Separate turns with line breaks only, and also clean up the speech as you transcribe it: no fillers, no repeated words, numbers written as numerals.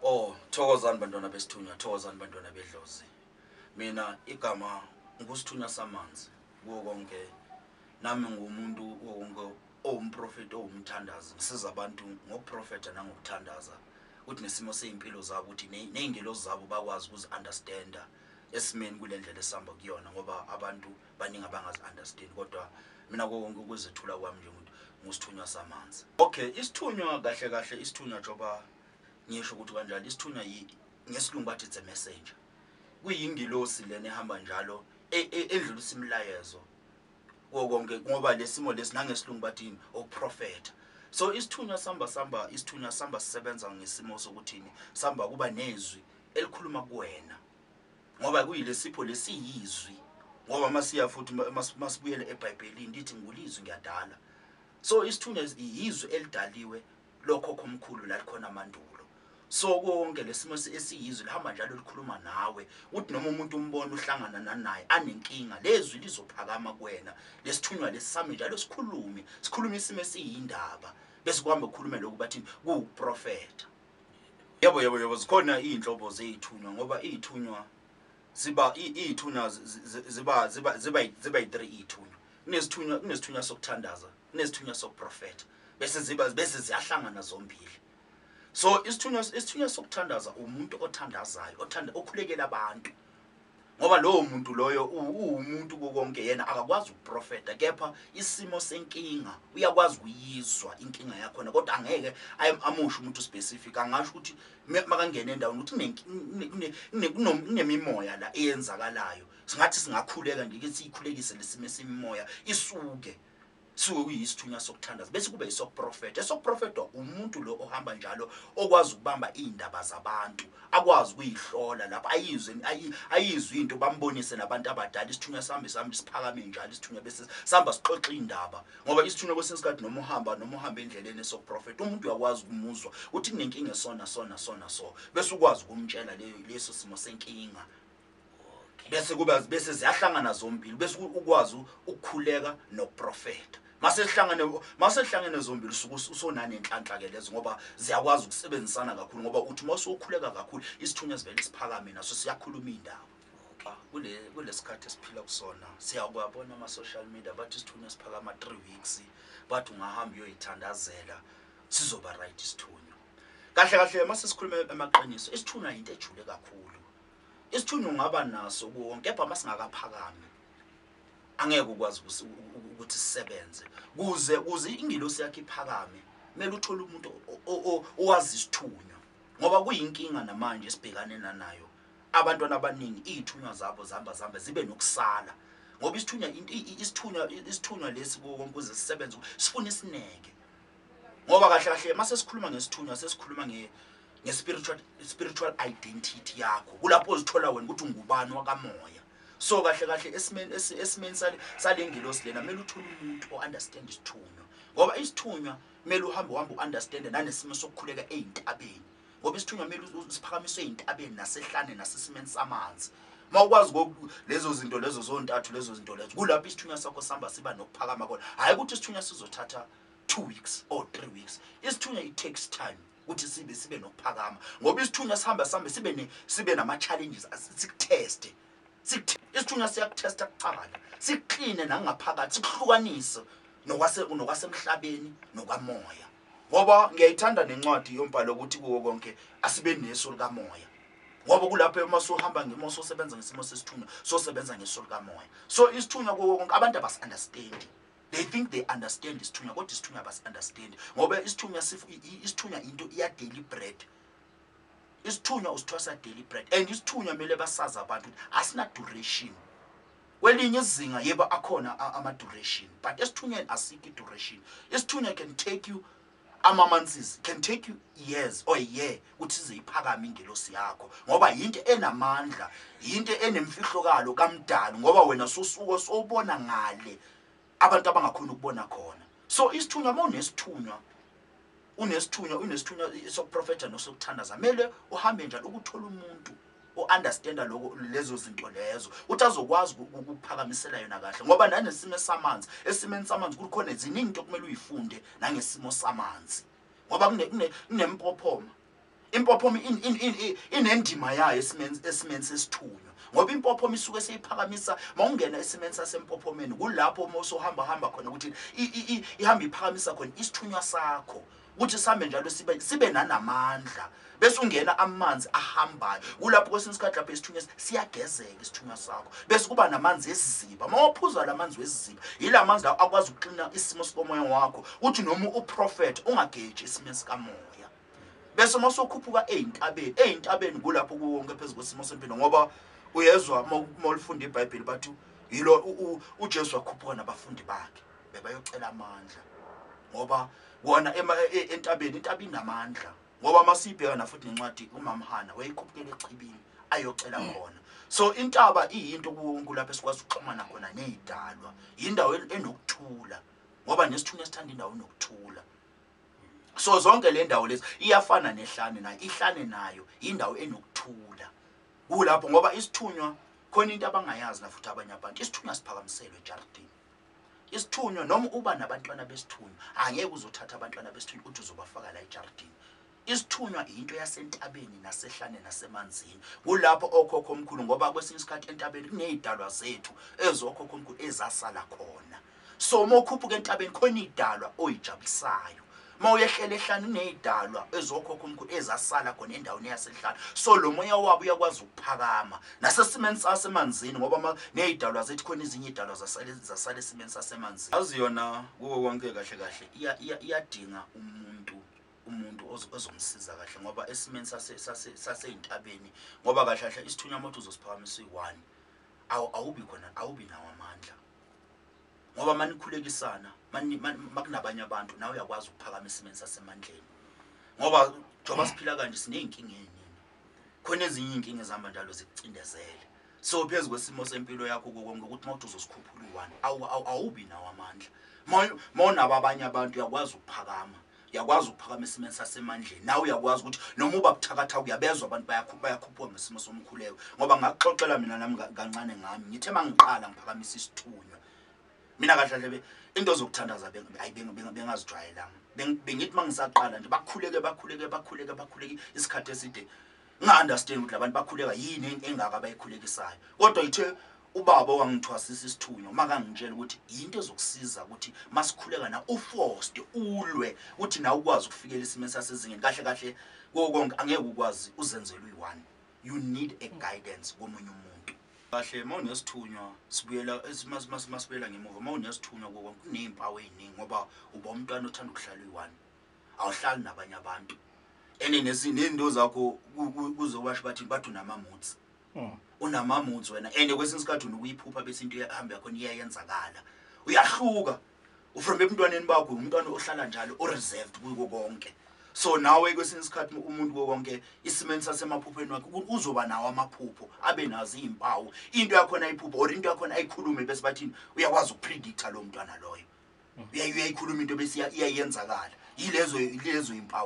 Oh, thokozani bantwana besithunywa, thokozani bantwana bedlozi. Mina igama ngusithunywa Samanzi. Kuwo konke nami ngumuntu wonke owumprofeti owumthandazi. Ngisiza abantu ngokuprofeta nangokuthandaza. Uthi nesimo seimpilo zabo uthi nezingelosi zabo bakwazi ukuzi-understanda esimeni kulendlela esihamba kuyona ngoba abantu baningi abangazi understand kodwa mina konke ukuzethula kwami nje ngusithunywa Samanzi. Okay, isithunywa kahle kahle isithunywa joba ngisho ukuthi kanjalo isithunywa ngesilungu bathi it's a messenger. Kuyingilosi lena ehamba njalo edlulisa imilayezo konke ngoba lesimo lesinangesilungu bathi ukuprofeta. So isithunywa isithunywa samba sisebenza ngesimo sokuthini samba kuba nezwi elikhuluma kuwena ngoba kuyilesipho lesiyizwi ngoba masiya futhi masibuyele eBhayibhelini lithi ngulizwi ngiyadala. So isithunywa izwi elidaliwe lokho khomkhulu la likhona amandulo. So konke lesimo esiyizwi lihamba njalo likhuluma nawe uthi noma umuntu umbona uhlangana naye anenkinga lezwi lizophakama kuwena lesithunywa lesisame njalo sikhulume isimo esiyindaba bese kuhamba ukukhuluma lokho bathi kuprofeta. Yebo zikhona izinhlobo zezithunywa ngoba izithunywa ziba 3 izithunywa. Kunesithunywa sokuthandaza, kunesithunywa sokuprofeta bese ziyahlangana zombili. So isithunywa sokuthandaza umuntu othandazayo okhulekela abantu ngoba lowo muntu loyo umuntu konke yena akakwazi ukuprofeta kepha isimo senkinga uyakwazi ukuyizwa inkinga yakho kodwa angeke amusho umuntu specific. Angasho ukuthi makangena endaweni ukuthi kunemimoya la eyenzakalayo singathi singakhuleka ngike siyikhulekise lesimo esimimoya isuke kuyisithunywa sokuthandaza bese kube yisokuprofeta. Esokuprofeta umuntu lo ohamba njalo okwazi ukubamba izindaba zabantu akwazi ukuyihlola lapha ayizwe into bambonise nabantu abadala. Isithunywa sami siphakame njalo isithunywa bese sihamba sixoxa indaba ngoba isithunywa kwesinsikhathi noma uhamba endleleni esokuprofeta umuntu uyakwazi ukumuzwa uthi kunenkinga so bese ukwazi ukumtshela leso simo senkinga bese ziyahlangana zombili bese ukwazi ukukhuleka nokuprofeta. Masehlangene zombili usonane enhlanhla ke lezo ngoba ziyakwazi ukusebenzisana kakhulu ngoba uthi masukhuleka kakhulu isithunywa sivele siphakame naso siyakhuluma indaba. Kulesikhathi esiphila kusona siyakubona ama-social media bathi isithunywa siphakama 3 weeks bathi ungahamba uyoyithandazela sizoba right isithunywa. Kahle mase sikhuluma emaqiniso isithunywa into ejule kakhulu. Isithunywa ungaba naso konke kepha masingakaphakami angeke ukwazi ukuthi sisebenze kuze ingilosi yakhe iphakame kumele uthole umuntu owazi isithunywa ngoba kuyinkinga namanje sibhekane nayo. Abantwana abaningi izithunywa zabo zamba zibe nokusala ngoba isithunywa lesi konke kuze sisebenze sifuna isineke ngoba kahle mase sikhuluma ngesithunywa sesikhuluma spiritual identity yakho kulapho uzithola wena ukuthi ungubani wakamoya. So kahle esimeni salengilosi lena kumele uthole umuntu o-understand isithunywa ngoba isithunywa kumele uhambe u-understand nanesimo sokukhuleka ey'ntabeni ngoba isithunywa kumele siphakamiswe ey'ntabeni nasehlane nasesimeni samanzi. Mawukwazi lezo zinto lezo zontathu lezo zinto lezo kulapho isithunywa sakho sihamba siba nokuphakama khona. Hayi ukuthi isithunywa sizothatha 2 weeks or 3 weeks. Isithunywa it takes time ukuthi sibe nokuphakama ngoba isithunywa sihamba sibe nama-challenges sikutheste. Isithunywa siyakuthesta kuqala sikukline nangaphakathi sikuhlukanise nokwasemhlabeni nokamoya ngoba ngiyayithanda nencwadi yombhalo ukuthi kuwo konke asibe neso likamoya ngoba kulapho masuhamba ngemososebenza ngesimo sesithunywa sosebenza ngeso likamoya. So isithunywa kuwo konke abantu abasi-understand. They think they understand isithunywa kodwa isithunywa abasi-understand ngoba isithunywa into iya daily bread. Isithunywa usithwasa daily bread and isithunywa kumele basazi abantu asina duration. Kwelinye izinga yebo akhona ama-duration but esithunyweni asikho i-duration. Isithunywa can take you ama-months, can take you years or a year ukuthi size iphakame ingelosi yakho ngoba yinto enamandla, yinto enemfihlokalo kamdali ngoba wena sosuke sobona ngale abantu abangakhona ukubona khona. So isithunywa unesithunywa sokuprofeta nosokuthandaza kumele uhambe njalo ukuthola umuntu o-understanda lezo zinto lezo uthi azokwazi ukuphakamisela yona kahle ngoba nanesimo samanzi esimeni samanzi kukhona eziningi into kumele uyifunde nangesimo samanzi ngoba kunempophoma Impophomi inendima yayo esimeni sesithunywa ngoba impophomi isuke seyiphakamisa mawungena esimeni sasempophomeni kulapho mawusohamba khona ukuthi ihamba iphakamisa khona isithunywa sakho ukuthi sambe njalo sibe nanamandla bese ungena amanzi ahambayo kulapho kwesinye isikhathi lapho isithunywa siyagezeka isithunywa sakho bese kuba namanzi esiziba mawuphuza lamanzi wesiziba yilamanzi la akwazi ukuklina isimo sikomoya wakho uthi noma uprofeti ungageji isimeni sikamoya bese mawusokhuphuka eyintabeni kulapho kuwonke phezulu kwesimo sempilo ngoba uyezwa mawulifunda iBhayibheli bathi yilo uJesu wakhuphuka nabafundi bakhe bebayocela amandla ngoba wona entabeni intaba inamandla ngoba masibheka na futhi nencwadi uMamhana wayikhuphukela echibini ayocela khona so intaba iyinto kuwonke lapho esikwazi ukuxhumana khona nezidalwa indawo enokuthula ngoba nesithunywa sithanda indawo enokuthula so zonke le ndawo lezi iyafana nehlane nayo ihlane nayo indawo enokuthula kulapho ngoba isithunywa khona into abangayazi na futhi abanye abantu isithunywa siphakamiselwe eJardini isithunywa noma uba nabantwana besithunywa angeke uzothatha abantwana besithunywa uthi uzobafaka la eJardini isithunywa into yasentabeni nasehlane nasemanzini kulapho okhokho omkhulu ngoba kwesinye isikhathi entabeni kunezidalwa zethu ezokhokho omkhulu ezasala khona so mokhuphuka entabeni khona idalwa oyijabulisayo mawuyehlela ehlane nezidalwa ezokhokho omkhulu ezasala khona endaweni yasehlane so lo moya wabo uyakwazi ukuphakama nasesimeni sasemanzini ngoba nezidalwa zethu khona izinye idalwa zasale esimeni sasemanzini aziyona kuwo konke kahle iyadinga umuntu ozomsiza kahle ngoba esimeni saseyintabeni ngoba kahle isithunywa moto uzosiphakamisa uyi1 awubi khona awubi nawo amandla ngoba manikhulekisana makunabanye abantu nawe uyakwazi ukuphakamisa isimeni sasemandleni ngoba njoba siphila kanje sineyinkinga eziningi khona ezinye inkinga ezihamba njalo zikucindezele so phezulu kwesimo sempilo yakho konke ukuthi mawuthi uzosikhuphula u1 awubi nawo amandla mawunabo abanye abantu uyakwazi ukuphakama yakwazi ukuphakamisa isimeni sasemandleni nawe uyakwazi ukuthi noma uba buthakatha uyabezwa abantu bayakhuphuka ngesimo somkhuleko ngoba ngakuxoxela mina nami kancane ngami ngithe mangiqala ngiphakamisa isithunywa mina kahle into zokuthandaza bengazijwayelanga bengithi mangisaqala nje bakhuleke isikhathi eside nga-understand ukuthi labantu bakhuleka yini engaka bayikhulekisayo kodwa ithe ubaba wangithwasisa isithunywa makangitshela ukuthi into ezokusiza ukuthi masikhuleka na uforced ulwe ukuthi na ukwazi ukufikela isimeni sasezingeni kahle konke angeke ukwazi uzenzele uyi1 you need a guidance komunye umuntu kahle mawunesithunywa sibuyela masibuyela ngemuva mawunesithunywa konke kunezimpawu eziningi ngoba uba umntwana othanda ukuhlala uyi1 awuhlali nabanye abantu nezinto zakho kuzowasho bathi unamamutsi unamamutsi wena kwesinye isikhathi unokuyiphupha bese into ehamba yakho iyayenzakala uyahluka from ebuntwaneni bakho umntwana ohlala njalo o-reserved kuko konke so nawe kwesinye isikhathi umuntu konke isimeni sasemaphupheni wakhe uzoba nawo amaphupho abe nazo izimpawu into yakhona ayiphupho or into yakhona ayikhulume bese bathini uyakwazi ukupredicta lo mntwana loyo uyayikhuluma into bese iyayenzakala yilezo izimpawu